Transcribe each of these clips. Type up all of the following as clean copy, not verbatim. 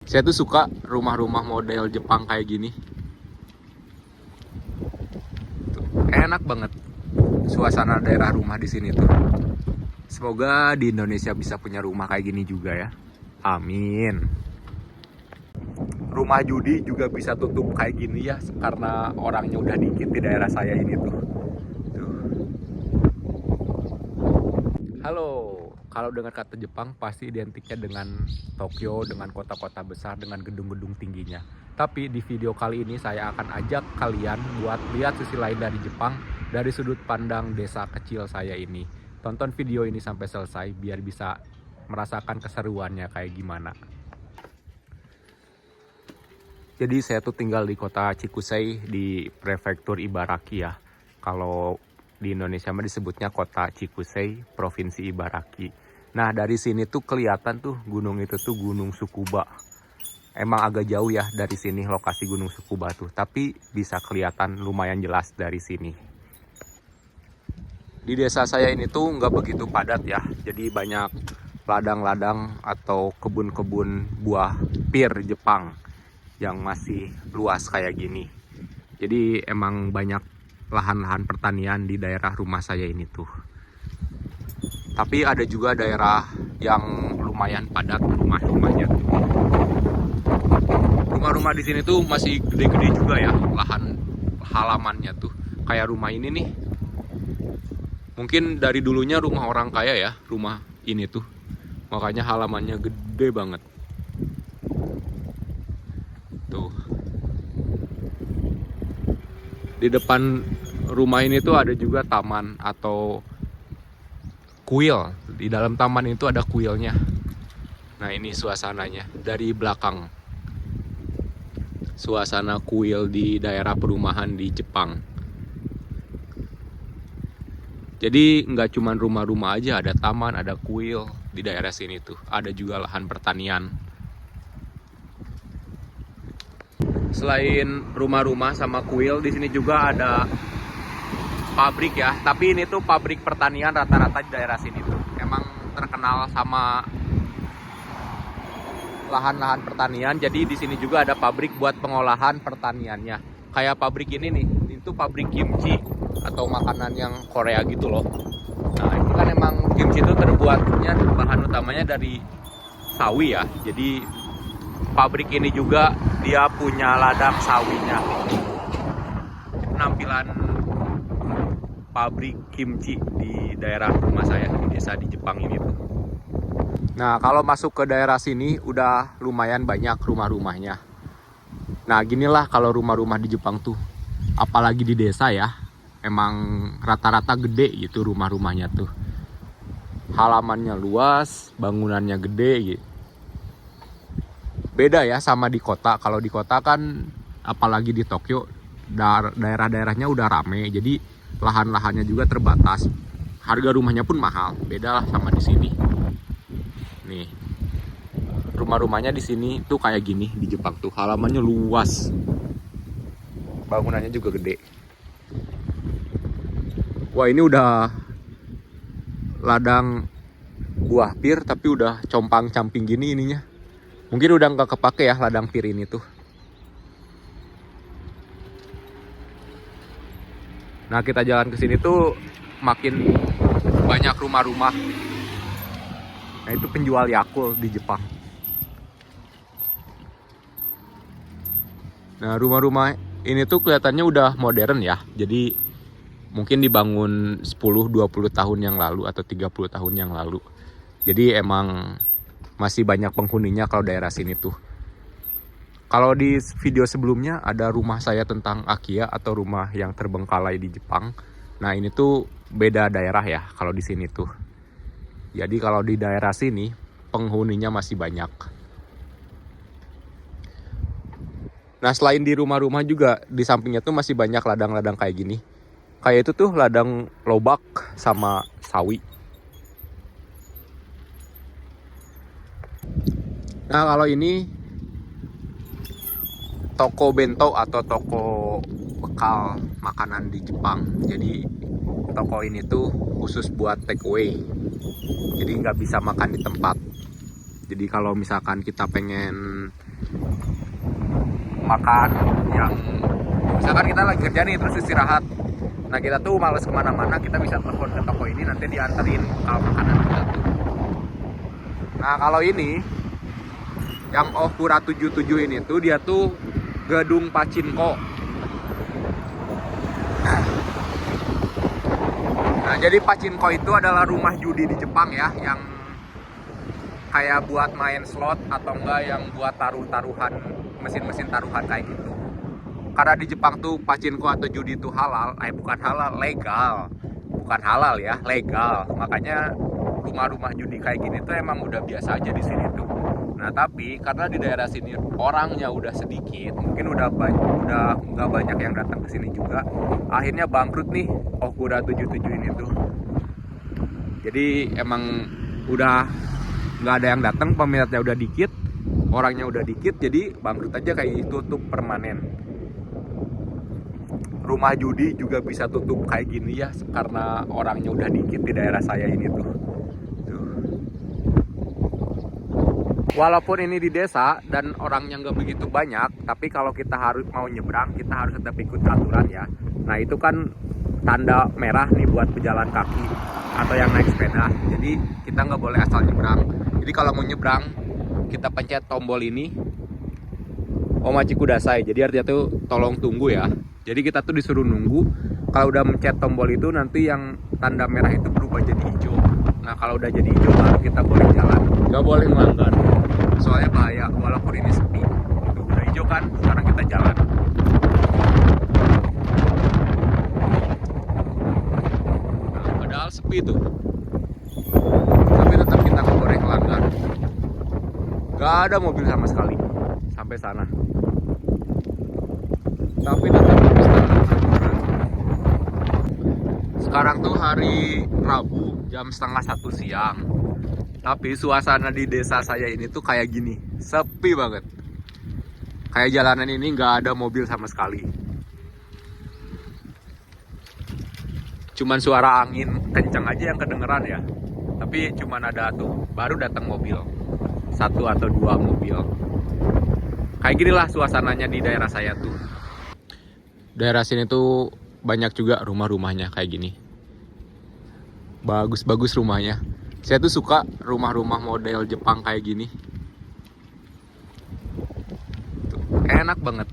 Saya tuh suka rumah-rumah model Jepang kayak gini. Tuh, enak banget suasana daerah rumah di sini tuh. Semoga di Indonesia bisa punya rumah kayak gini juga ya. Amin. Rumah judi juga bisa tutup kayak gini ya, karena orangnya udah dikit di daerah saya ini tuh. Tuh. Halo, kalau dengar kata Jepang pasti identiknya dengan Tokyo, dengan kota-kota besar, dengan gedung-gedung tingginya. Tapi di video kali ini saya akan ajak kalian buat lihat sisi lain dari Jepang dari sudut pandang desa kecil saya ini. Tonton video ini sampai selesai biar bisa merasakan keseruannya kayak gimana. Jadi saya tuh tinggal di kota Chikusei di prefektur Ibaraki ya. Kalau di Indonesia mah disebutnya kota Chikusei, provinsi Ibaraki. Nah dari sini tuh kelihatan tuh gunung itu tuh Gunung Tsukuba. Emang agak jauh ya dari sini lokasi Gunung Tsukuba tuh, tapi bisa kelihatan lumayan jelas dari sini. Di desa saya ini tuh nggak begitu padat ya, jadi banyak ladang-ladang atau kebun-kebun buah pir Jepang yang masih luas kayak gini. Jadi emang banyak lahan-lahan pertanian di daerah rumah saya ini tuh. Tapi ada juga daerah yang lumayan padat rumah-rumahnya. Rumah-rumah di sini tuh masih gede-gede juga ya lahan halamannya tuh. Kayak rumah ini nih. Mungkin dari dulunya rumah orang kaya ya, rumah ini tuh. Makanya halamannya gede banget. Tuh. Di depan rumah ini tuh ada juga taman atau kuil. Di dalam taman itu ada kuilnya. Nah, ini suasananya dari belakang. Suasana kuil di daerah perumahan di Jepang. Jadi nggak cuma rumah-rumah aja, ada taman, ada kuil di daerah sini tuh. Ada juga lahan pertanian. Selain rumah-rumah sama kuil, di sini juga ada pabrik ya. Tapi ini tuh pabrik pertanian rata-rata di daerah sini tuh. Emang terkenal sama lahan-lahan pertanian. Jadi di sini juga ada pabrik buat pengolahan pertaniannya. Kayak pabrik ini nih, itu pabrik kimchi atau makanan yang Korea gitu loh. Nah, ini kan emang kimchi itu terbuatnya bahan utamanya dari sawi ya. Jadi pabrik ini juga dia punya ladang sawinya. Penampilan pabrik kimchi di daerah rumah saya di desa di Jepang ini tuh. Nah, kalau masuk ke daerah sini udah lumayan banyak rumah-rumahnya. Nah, ginilah kalau rumah-rumah di Jepang tuh. Apalagi di desa ya. Emang rata-rata gede gitu rumah-rumahnya tuh. Halamannya luas, bangunannya gede gitu. Beda ya sama di kota. Kalau di kota kan apalagi di Tokyo daerah-daerahnya udah rame. Jadi lahan-lahannya juga terbatas. Harga rumahnya pun mahal. Beda lah sama di sini. Nih. Rumah-rumahnya di sini tuh kayak gini di Jepang tuh. Halamannya luas. Bangunannya juga gede. Wah, ini udah ladang buah pir tapi udah compang-camping gini ininya. Mungkin udah nggak kepake ya ladang pir ini tuh. Nah, kita jalan ke sini tuh makin banyak rumah-rumah. Nah, itu penjual Yakult di Jepang. Nah, rumah-rumah ini tuh kelihatannya udah modern ya. Jadi mungkin dibangun 10-20 tahun yang lalu atau 30 tahun yang lalu. Jadi emang masih banyak penghuninya kalau daerah sini tuh. Kalau di video sebelumnya ada rumah saya tentang Akiya atau rumah yang terbengkalai di Jepang. Nah, ini tuh beda daerah ya kalau di sini tuh. Jadi kalau di daerah sini penghuninya masih banyak. Nah, selain di rumah-rumah juga di sampingnya tuh masih banyak ladang-ladang kayak gini. Kayak itu tuh ladang lobak sama sawi. Nah, kalau ini toko bento atau toko bekal makanan di Jepang. Jadi toko ini tuh khusus buat take away. Jadi nggak bisa makan di tempat. Jadi kalau misalkan kita pengen makan, yang misalkan kita lagi kerja nih terus istirahat. Nah kita tuh males kemana-mana, kita bisa telepon ke toko ini nanti dianterin kalau makanan kita tuh. Nah kalau ini yang Okura 77 ini tuh dia tuh gedung Pachinko. Nah jadi Pachinko itu adalah rumah judi di Jepang ya, yang kayak buat main slot atau enggak yang buat taruhan mesin-mesin taruhan kayak gitu. Karena di Jepang tuh Pachinko atau judi itu halal, bukan halal, legal. Bukan halal ya, legal. Makanya rumah-rumah judi kayak gini tuh emang udah biasa aja di sini tuh. Nah tapi karena di daerah sini orangnya udah sedikit, mungkin udah nggak banyak yang datang ke sini juga. Akhirnya bangkrut nih Okura 77 ini tuh. Jadi emang udah nggak ada yang datang, peminatnya udah dikit, orangnya udah dikit, jadi bangkrut aja kayak tutup permanen. Rumah judi juga bisa tutup kayak gini ya karena orangnya udah dikit di daerah saya ini tuh. Walaupun ini di desa dan orangnya nggak begitu banyak, tapi kalau kita harus mau nyebrang kita harus tetap ikut aturan ya. Nah itu kan tanda merah nih buat pejalan kaki atau yang naik sepeda. Jadi kita nggak boleh asal nyebrang. Jadi kalau mau nyebrang kita pencet tombol ini, Omachi Kudasai. Jadi artinya tuh tolong tunggu ya. Jadi kita tuh disuruh nunggu. Kalau udah mencet tombol itu nanti yang tanda merah itu berubah jadi hijau. Nah kalau udah jadi hijau baru kita boleh jalan. Nggak boleh melanggar. Soalnya bahaya walaupun ini sepi. Tuh udah hijau kan, sekarang kita jalan. Nah, padahal sepi tuh. Tapi tetap kita nggak boleh melanggar. Nggak ada mobil sama sekali sampai sana. Tapi tetap habis tangan. Sekarang tuh hari Rabu jam 12:30 siang. Tapi suasana di desa saya ini tuh kayak gini, sepi banget. Kayak jalanan ini nggak ada mobil sama sekali. Cuman suara angin kenceng aja yang kedengeran ya. Tapi cuman ada tuh, baru datang mobil. 1 atau 2 mobil. Kayak ginilah suasananya di daerah saya tuh. Daerah sini tuh banyak juga rumah-rumahnya kayak gini. Bagus-bagus rumahnya. Saya tuh suka rumah-rumah model Jepang kayak gini. Tuh, enak banget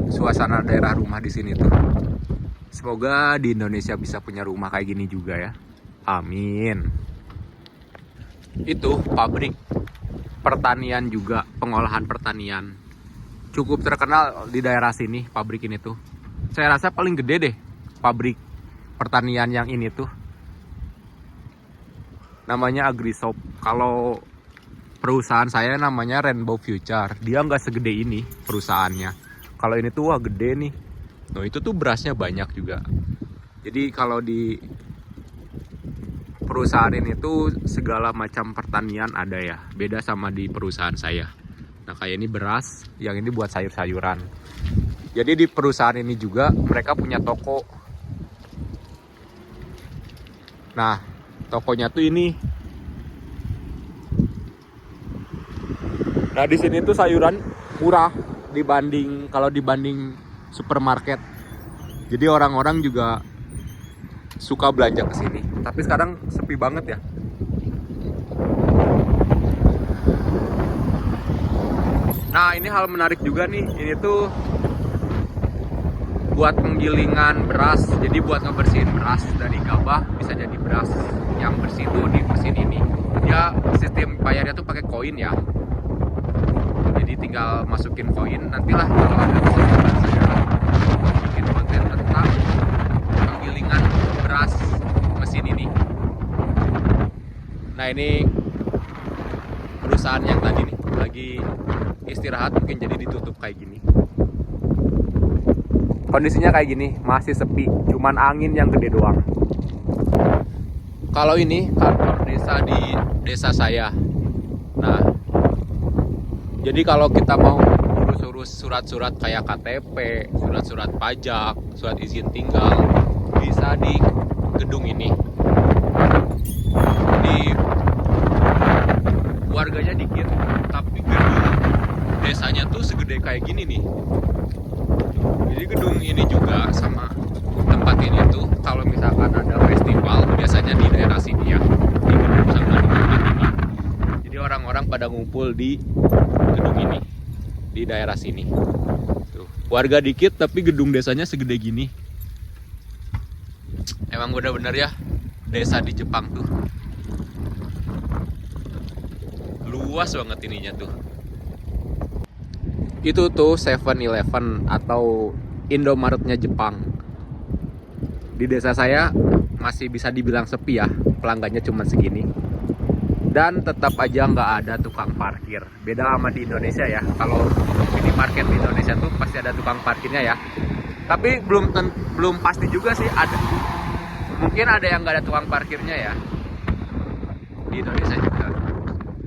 suasana daerah rumah di sini tuh. Semoga di Indonesia bisa punya rumah kayak gini juga ya. Amin. Itu pabrik pertanian juga, pengolahan pertanian. Cukup terkenal di daerah sini pabrik ini tuh. Saya rasa paling gede deh pabrik pertanian yang ini tuh. Namanya Agrisop. Kalau perusahaan saya namanya Rainbow Future. Dia nggak segede ini perusahaannya. Kalau ini tuh wah gede nih. Nah itu tuh berasnya banyak juga. Jadi kalau di perusahaan ini tuh segala macam pertanian ada ya. Beda sama di perusahaan saya. Nah kayak ini beras, yang ini buat sayur-sayuran. Jadi di perusahaan ini juga mereka punya toko. Nah, tokonya tuh ini. Nah, di sini tuh sayuran murah dibanding supermarket. Jadi orang-orang juga suka belanja ke sini. Tapi sekarang sepi banget ya. Nah, ini hal menarik juga nih. Ini tuh buat penggilingan beras, jadi buat ngebersihin beras dari gabah bisa jadi beras yang bersih tuh di mesin ini. Dia sistem bayarnya tuh pakai koin ya, jadi tinggal masukin koin. Nantilah kalau ada kesempatan saya bikin konten tentang penggilingan beras mesin ini. Nah ini perusahaan yang tadi nih lagi istirahat, mungkin jadi ditutup kayak gini. Kondisinya kayak gini, masih sepi, cuman angin yang gede doang. Kalau ini kantor desa di desa saya. Nah, jadi kalau kita mau urus-urus surat-surat kayak KTP, surat-surat pajak, surat izin tinggal, bisa di gedung ini. Jadi warganya dikit, tapi gedung desanya tuh segede kayak gini nih. Jadi gedung ini juga sama tempat ini tuh kalau misalkan ada festival biasanya di daerah sini ya, di gedung sama di tempat ini. Jadi orang-orang pada ngumpul di gedung ini, di daerah sini. Tuh, warga dikit tapi gedung desanya segede gini. Emang bener-bener ya desa di Jepang tuh luas banget ininya tuh. Itu tuh 7-Eleven atau Indomaretnya Jepang. Di desa saya masih bisa dibilang sepi ya, pelanggannya cuma segini. Dan tetap aja nggak ada tukang parkir. Beda sama di Indonesia ya. Kalau minimarket di Indonesia tuh pasti ada tukang parkirnya ya. Tapi belum pasti juga sih ada. Mungkin ada yang nggak ada tukang parkirnya ya. Di Indonesia juga.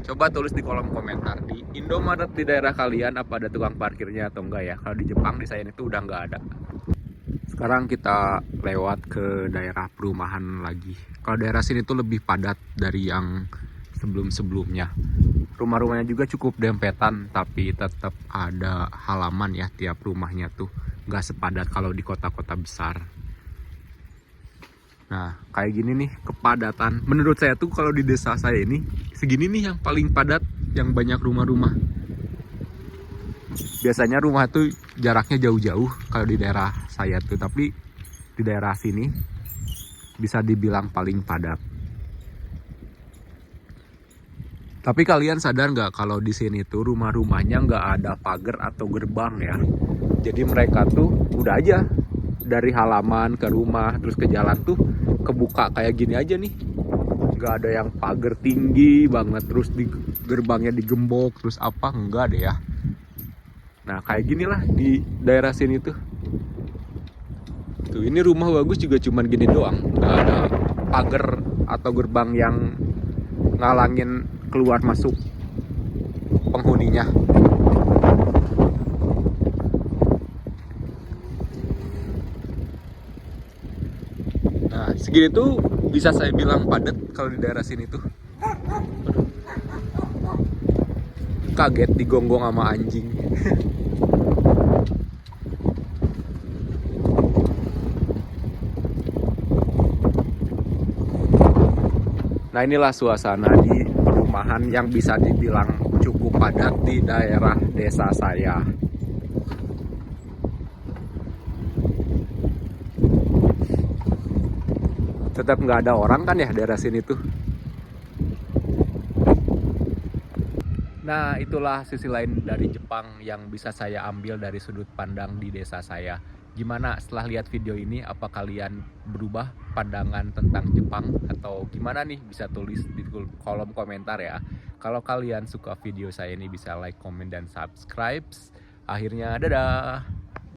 Coba tulis di kolom komentar di Indomaret di daerah kalian apa ada tukang parkirnya atau enggak ya. Kalau di Jepang di saya itu udah nggak ada. Sekarang kita lewat ke daerah perumahan lagi. Kalau daerah sini tuh lebih padat dari yang sebelum-sebelumnya. Rumah-rumahnya juga cukup dempetan, tapi tetap ada halaman ya tiap rumahnya tuh. Nggak sepadat kalau di kota-kota besar. Nah, kayak gini nih kepadatan. Menurut saya tuh kalau di desa saya ini, segini nih yang paling padat, yang banyak rumah-rumah. Biasanya rumah tuh jaraknya jauh-jauh kalau di daerah saya tuh, tapi di daerah sini bisa dibilang paling padat. Tapi kalian sadar nggak kalau di sini tuh rumah-rumahnya nggak ada pagar atau gerbang ya. Jadi mereka tuh udah aja dari halaman ke rumah terus ke jalan tuh kebuka kayak gini aja nih. Nggak ada yang pagar tinggi banget terus di gerbangnya digembok terus apa, enggak deh ya. Nah kayak gini lah di daerah sini tuh. Tuh ini rumah bagus juga cuman gini doang, nggak ada pagar atau gerbang yang ngalangin keluar masuk penghuninya. Nah segini tuh bisa saya bilang padat kalau di daerah sini tuh. Kaget digonggong sama anjing. Nah inilah suasana di perumahan yang bisa dibilang cukup padat di daerah desa saya. Tetap nggak ada orang kan ya daerah sini tuh. Nah itulah sisi lain dari Jepang yang bisa saya ambil dari sudut pandang di desa saya. Gimana setelah lihat video ini, apa kalian berubah pandangan tentang Jepang atau gimana nih? Bisa tulis di kolom komentar ya. Kalau kalian suka video saya ini bisa like, comment, dan subscribe. Akhirnya dadah.